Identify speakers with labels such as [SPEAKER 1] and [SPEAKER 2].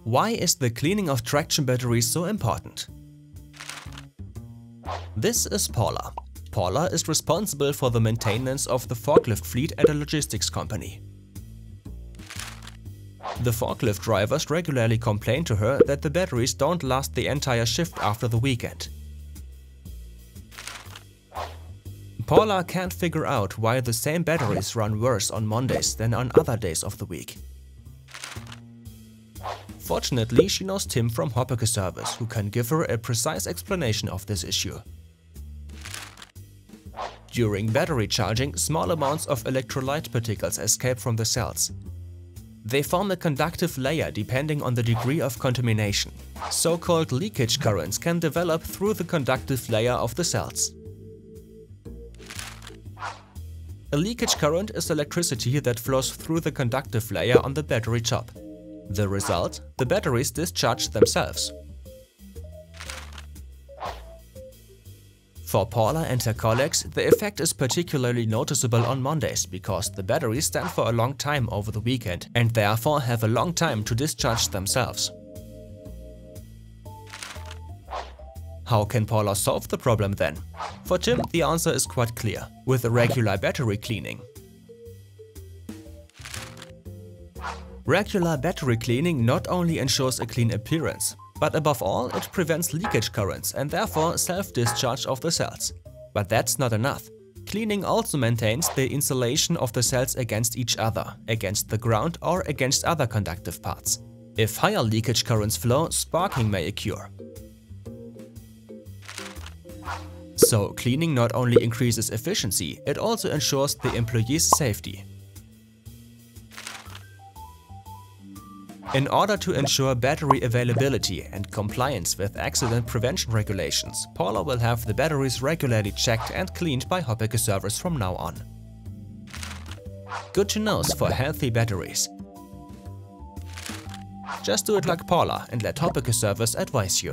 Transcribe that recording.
[SPEAKER 1] Why is the cleaning of traction batteries so important? This is Paula. Paula is responsible for the maintenance of the forklift fleet at a logistics company. The forklift drivers regularly complain to her that the batteries don't last the entire shift after the weekend. Paula can't figure out why the same batteries run worse on Mondays than on other days of the week. Fortunately, she knows Tim from HOPPECKE service, who can give her a precise explanation of this issue. During battery charging, small amounts of electrolyte particles escape from the cells. They form a conductive layer depending on the degree of contamination. So-called leakage currents can develop through the conductive layer of the cells. A leakage current is electricity that flows through the conductive layer on the battery top. The result? The batteries discharge themselves. For Paula and her colleagues, the effect is particularly noticeable on Mondays because the batteries stand for a long time over the weekend and therefore have a long time to discharge themselves. How can Paula solve the problem then? For Tim, the answer is quite clear: with a regular battery cleaning. Regular battery cleaning not only ensures a clean appearance, but above all, it prevents leakage currents and therefore self-discharge of the cells. But that's not enough. Cleaning also maintains the insulation of the cells against each other, against the ground or against other conductive parts. If higher leakage currents flow, sparking may occur. So cleaning not only increases efficiency, it also ensures the employees' safety. In order to ensure battery availability and compliance with accident prevention regulations, Paula will have the batteries regularly checked and cleaned by HOPPECKE servers from now on. Good to know for healthy batteries. Just do it like Paula and let HOPPECKE servers advise you.